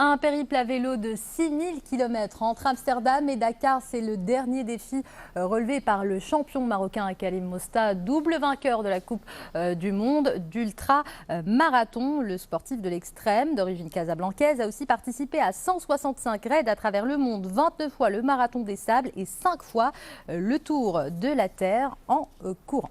Un périple à vélo de 6000 km entre Amsterdam et Dakar, c'est le dernier défi relevé par le champion marocain Karim Mosta, double vainqueur de la Coupe du Monde d'ultra-marathon. Le sportif de l'extrême, d'origine casablancaise, a aussi participé à 165 raids à travers le monde, 29 fois le marathon des sables et 5 fois le tour de la Terre en courant.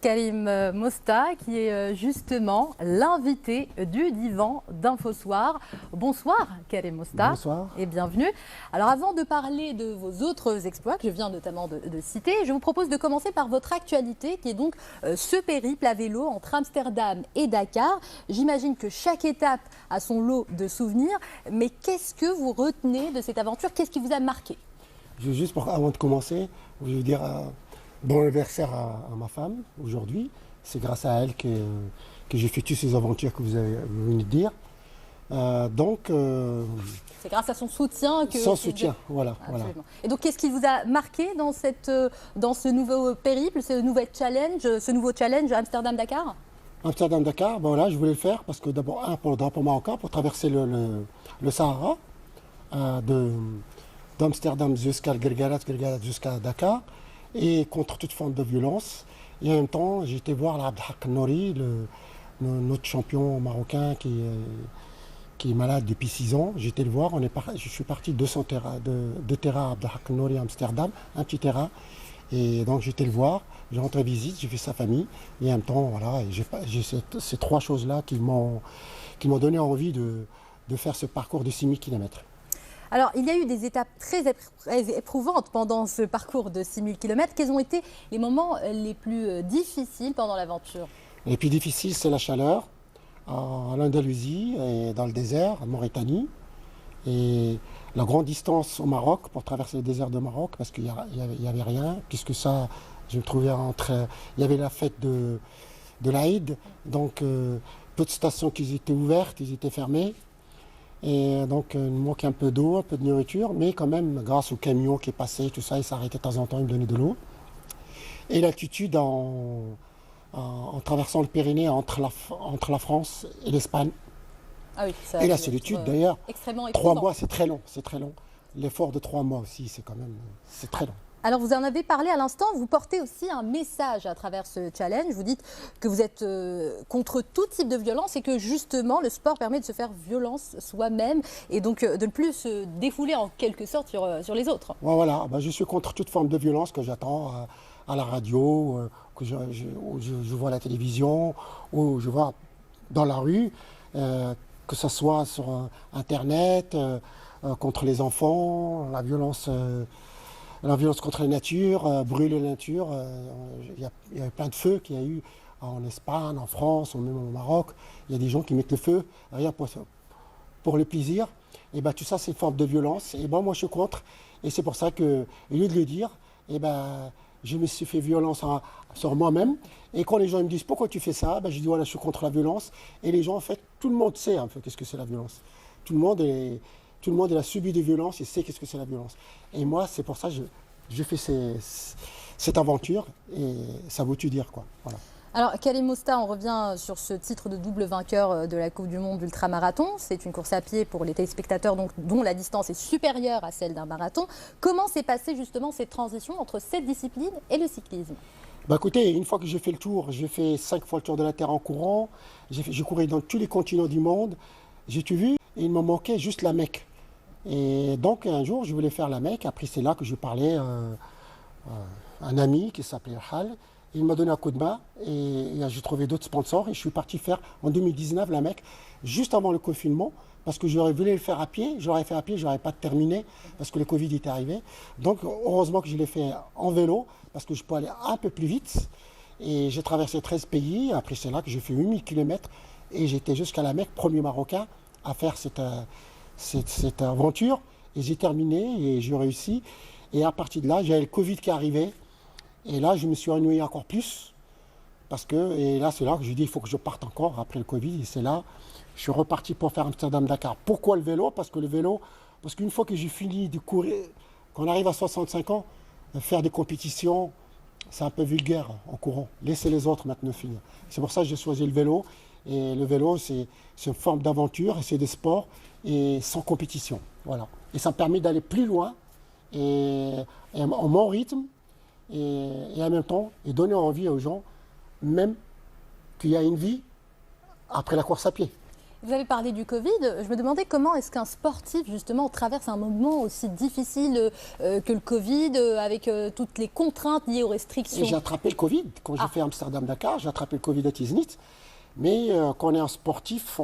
Karim Mosta, qui est justement l'invité du divan d'Infosoir. Bonsoir Karim Mosta. Bonsoir. Et bienvenue. Alors avant de parler de vos autres exploits, que je viens notamment de citer, je vous propose de commencer par votre actualité, qui est donc ce périple à vélo entre Amsterdam et Dakar. J'imagine que chaque étape a son lot de souvenirs, mais qu'est-ce que vous retenez de cette aventure? Qu'est-ce qui vous a marqué? Juste avant de commencer, je veux dire bon anniversaire à ma femme aujourd'hui. C'est grâce à elle que j'ai fait toutes ces aventures que vous venez de dire. C'est grâce à son soutien que... Son soutien, voilà. Et donc, qu'est-ce qui vous a marqué dans ce nouveau périple, ce nouveau challenge Amsterdam-Dakar? Amsterdam-Dakar, bon là, je voulais le faire parce que d'abord, pour le drapeau marocain, pour traverser le Sahara, d'Amsterdam jusqu'à Guerguerat jusqu'à Dakar, et contre toute forme de violence. Et en même temps, j'ai été voir Abdelhak Nouri, notre champion marocain qui est malade depuis 6 ans. J'ai été le voir, je suis parti de son terrain, de terrain à Abdelhak Nouri à Amsterdam, un petit terrain. Et donc j'ai été le voir, j'ai rentré visite, j'ai fait sa famille. Et en même temps, voilà, j'ai ces 3 choses-là qui m'ont donné envie de faire ce parcours de 6000 km. Alors, il y a eu des étapes très éprouvantes pendant ce parcours de 6000 km. Quels ont été les moments les plus difficiles pendant l'aventure? Les plus difficiles, c'est la chaleur, en Andalousie et dans le désert, en Mauritanie. Et la grande distance au Maroc, pour traverser le désert de Maroc, parce qu'il n'y avait rien, puisque ça, je me trouvais il y avait la fête de l'Aïd, donc peu de stations qui étaient ouvertes, ils étaient fermées. Et donc, il me manquait un peu d'eau, un peu de nourriture, mais quand même, grâce au camion qui est passé, tout ça, il s'arrêtait de temps en temps, il me donnait de l'eau. Et l'altitude en traversant le Pyrénées entre la France et l'Espagne. Ah oui, et la solitude, d'ailleurs. 3 mois, c'est très long, c'est très long. L'effort de 3 mois aussi, c'est très long. Alors, vous en avez parlé à l'instant, vous portez aussi un message à travers ce challenge. Vous dites que vous êtes contre tout type de violence et que justement, le sport permet de se faire violence soi-même et donc de ne plus se défouler en quelque sorte sur les autres. Voilà, je suis contre toute forme de violence que j'attends à la radio, que je vois à la télévision, ou je vois dans la rue, que ce soit sur Internet, contre les enfants, la violence contre la nature, brûler la nature. Il y a plein de feux qu'il y a eu en Espagne, en France, ou même au Maroc. Il y a des gens qui mettent le feu, rien pour le plaisir. Et tout ça, c'est une forme de violence. Et moi, je suis contre. Et c'est pour ça que, au lieu de le dire, je me suis fait violence sur moi-même. Et quand les gens me disent pourquoi tu fais ça, je dis voilà, je suis contre la violence. Et les gens, en fait, tout le monde sait un peu qu'est-ce que c'est la violence. Tout le monde a subi des violences et sait qu'est-ce que c'est la violence. Et moi, c'est pour ça que je fais cette aventure et ça vaut tout dire, quoi. Voilà. Alors, Karim Mosta, on revient sur ce titre de double vainqueur de la Coupe du Monde d'ultra-marathon. C'est une course à pied pour les téléspectateurs dont la distance est supérieure à celle d'un marathon. Comment s'est passée justement cette transition entre cette discipline et le cyclisme? Écoutez, une fois que j'ai fait le tour, j'ai fait 5 fois le tour de la Terre en courant. J'ai couru dans tous les continents du monde. J'ai tout vu et il me manquait juste la Mecque. Et donc un jour, je voulais faire la Mecque. Après, c'est là que je parlais à un ami qui s'appelait Hal. Il m'a donné un coup de main et j'ai trouvé d'autres sponsors. Et je suis parti faire en 2019 la Mecque, juste avant le confinement, parce que j'aurais voulu le faire à pied. J'aurais fait à pied, j'aurais pas terminé, parce que le Covid était arrivé. Donc heureusement que je l'ai fait en vélo, parce que je peux aller un peu plus vite. Et j'ai traversé 13 pays. Après, c'est là que j'ai fait 8000 km. Et j'étais jusqu'à la Mecque, premier Marocain à faire cette aventure, et j'ai terminé et j'ai réussi. Et à partir de là, j'avais le Covid qui arrivait, et là je me suis ennuyé encore plus, et là c'est là que je dis il faut que je parte encore après le Covid, et c'est là je suis reparti pour faire Amsterdam-Dakar. Pourquoi le vélo? Parce que le vélo, Parce qu'une fois que j'ai fini de courir, quand on arrive à 65 ans, faire des compétitions, c'est un peu vulgaire en courant. Laissez les autres maintenant finir. C'est pour ça que j'ai choisi le vélo. Et le vélo, c'est une forme d'aventure et c'est des sports et sans compétition. Voilà. Et ça me permet d'aller plus loin et en mon rythme et en même temps et donner envie aux gens, même qu'il y a une vie après la course à pied. Vous avez parlé du Covid. Je me demandais comment est-ce qu'un sportif, justement, traverse un moment aussi difficile que le Covid, avec toutes les contraintes liées aux restrictions. Et j'ai attrapé le Covid. Quand j'ai fait Amsterdam-Dakar, j'ai attrapé le Covid à Tiznit. Mais quand on est un sportif,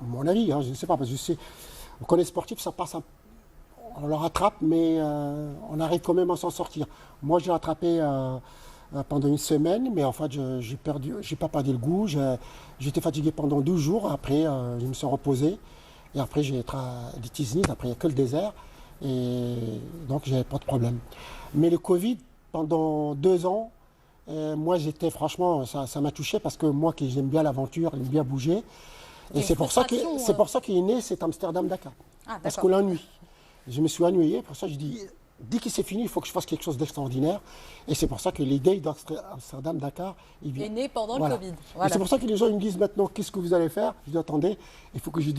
mon avis, hein, je ne sais pas, parce que je sais, quand on est sportif, ça passe, on le rattrape, mais on arrive quand même à s'en sortir. Moi, j'ai attrapé pendant une semaine, mais en fait, j'ai pas perdu le goût. J'étais fatigué pendant 12 jours. Après, je me suis reposé. Et après, j'ai été des Tiznit. Après, il n'y a que le désert. Et donc, j'avais pas de problème. Mais le Covid, pendant 2 ans, moi, franchement, ça m'a touché parce que moi, qui j'aime bien l'aventure, j'aime bien bouger. Et c'est pour ça qu'il est né cet Amsterdam-Dakar. Parce que l'ennui. Je me suis ennuyé. Pour ça, je dis, dès que c'est fini, il faut que je fasse quelque chose d'extraordinaire. Et c'est pour ça que l'idée d'Amsterdam-Dakar est née pendant le Covid. Voilà. Et c'est pour ça que les gens ils me disent maintenant, qu'est-ce que vous allez faire? Je dis, attendez, il faut que je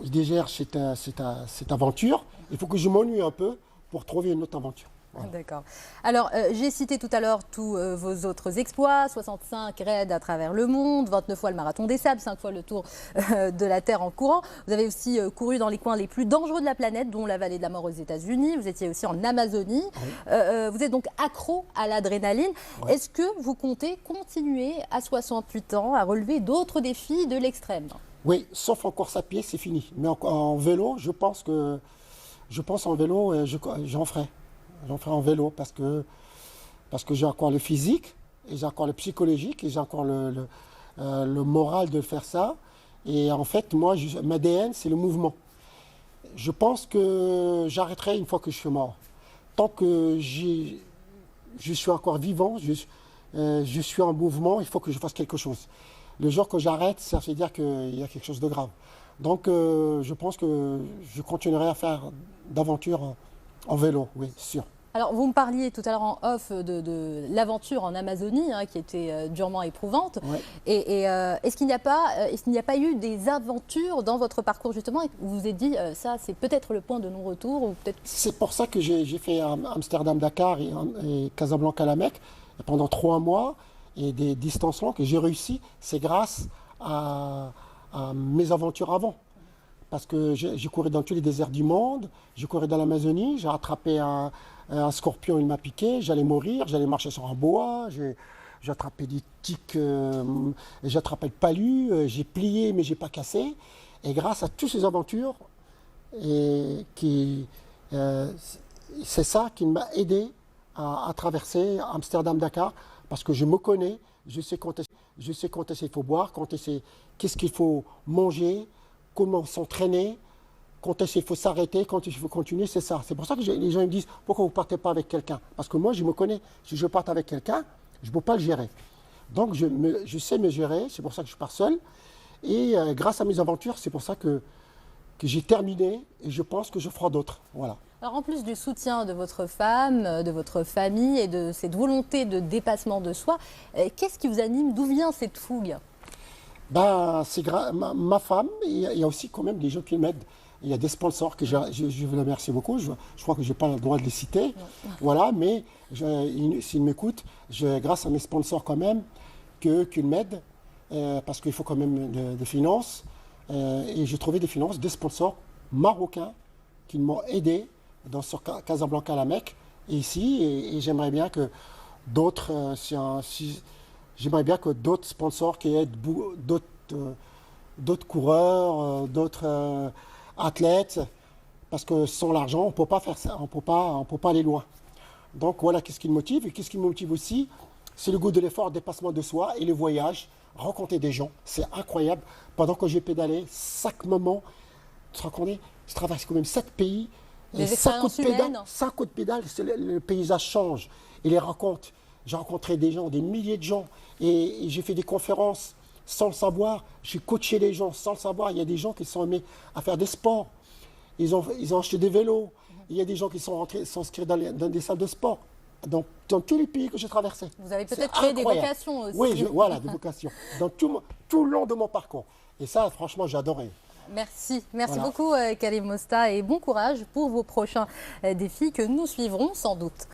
digère cette aventure. Il faut que je m'ennuie un peu pour trouver une autre aventure. Voilà. D'accord. Alors, j'ai cité tout à l'heure tous vos autres exploits, 65 raids à travers le monde, 29 fois le marathon des sables, 5 fois le tour de la Terre en courant. Vous avez aussi couru dans les coins les plus dangereux de la planète, dont la vallée de la mort aux États-Unis. Vous étiez aussi en Amazonie. Oui. Vous êtes donc accro à l'adrénaline. Oui. Est-ce que vous comptez continuer à 68 ans à relever d'autres défis de l'extrême? Oui, sauf en course à pied, c'est fini. Mais en vélo, je pense en vélo, j'en ferai. J'en ferai en vélo parce que j'ai encore le physique, et j'ai encore le psychologique, et j'ai encore le moral de faire ça. Et en fait, moi, ma ADN, c'est le mouvement. Je pense que j'arrêterai une fois que je suis mort. Tant que je suis encore vivant, je suis en mouvement, il faut que je fasse quelque chose. Le jour que j'arrête, ça veut dire qu'il y a quelque chose de grave. Donc, je pense que je continuerai à faire d'aventures en vélo, oui, sûr. Alors, vous me parliez tout à l'heure en off de l'aventure en Amazonie, hein, qui était durement éprouvante. Ouais. Et est-ce qu'il n'y a pas eu des aventures dans votre parcours, justement, et vous vous êtes dit, ça, c'est peut-être le point de non-retour ou peut-être... C'est pour ça que j'ai fait Amsterdam-Dakar et Casablanca-La Mecque pendant 3 mois, et des distances longues que j'ai réussi. C'est grâce à mes aventures avant. Parce que j'ai couru dans tous les déserts du monde, j'ai couru dans l'Amazonie, j'ai attrapé un scorpion, il m'a piqué, j'allais mourir, j'allais marcher sur un bois, j'ai attrapé des tiques, j'ai attrapé le palu, j'ai plié mais j'ai pas cassé. Et grâce à toutes ces aventures, c'est ça qui m'a aidé à traverser Amsterdam-Dakar, parce que je me connais, je sais quand est-ce qu'il faut boire, qu'est-ce qu'il faut manger, comment s'entraîner, quand est-ce qu'il faut s'arrêter, quand il faut continuer, c'est ça. C'est pour ça que les gens me disent, pourquoi vous ne partez pas avec quelqu'un? Parce que moi, je me connais. Si je parte avec quelqu'un, je ne peux pas le gérer. Donc, je sais me gérer, c'est pour ça que je pars seul. Et grâce à mes aventures, c'est pour ça que j'ai terminé et je pense que je ferai d'autres. Voilà. Alors, en plus du soutien de votre femme, de votre famille et de cette volonté de dépassement de soi, qu'est-ce qui vous anime? D'où vient cette fougue? C'est ma femme, et il y a aussi quand même des gens qui m'aident. Il y a des sponsors que je vous remercie beaucoup. Je crois que je n'ai pas le droit de les citer. Voilà, mais s'ils m'écoutent, grâce à mes sponsors quand même, qu'ils m'aident, parce qu'il faut quand même des finances. Et j'ai trouvé des finances, des sponsors marocains qui m'ont aidé sur Casablanca-La Mecque et ici. Et j'aimerais bien que d'autres... J'aimerais bien que d'autres sponsors qui aident d'autres coureurs, d'autres athlètes, parce que sans l'argent, on ne peut pas faire ça, on peut pas aller loin. Donc voilà, qu'est-ce qui me motive. Et qu'est-ce qui me motive aussi, c'est le goût de l'effort, le dépassement de soi et le voyage, rencontrer des gens. C'est incroyable. Pendant que j'ai pédalé, chaque moment, tu te rends compte, je traverse quand même 7 pays. Des expériences humaines. 5 coups de pédale, le paysage change. Et les rencontres. J'ai rencontré des gens, des milliers de gens, et j'ai fait des conférences sans le savoir. J'ai coaché les gens sans le savoir. Il y a des gens qui sont mis à faire des sports. Ils ont acheté des vélos. Il y a des gens qui sont rentrés s'inscrire dans des salles de sport. Dans tous les pays que j'ai traversés. Vous avez peut-être créé des vocations aussi. Oui, voilà, des vocations. Dans tout le long de mon parcours. Et ça, franchement, j'ai adoré. Merci beaucoup Karim Mosta et bon courage pour vos prochains défis que nous suivrons sans doute.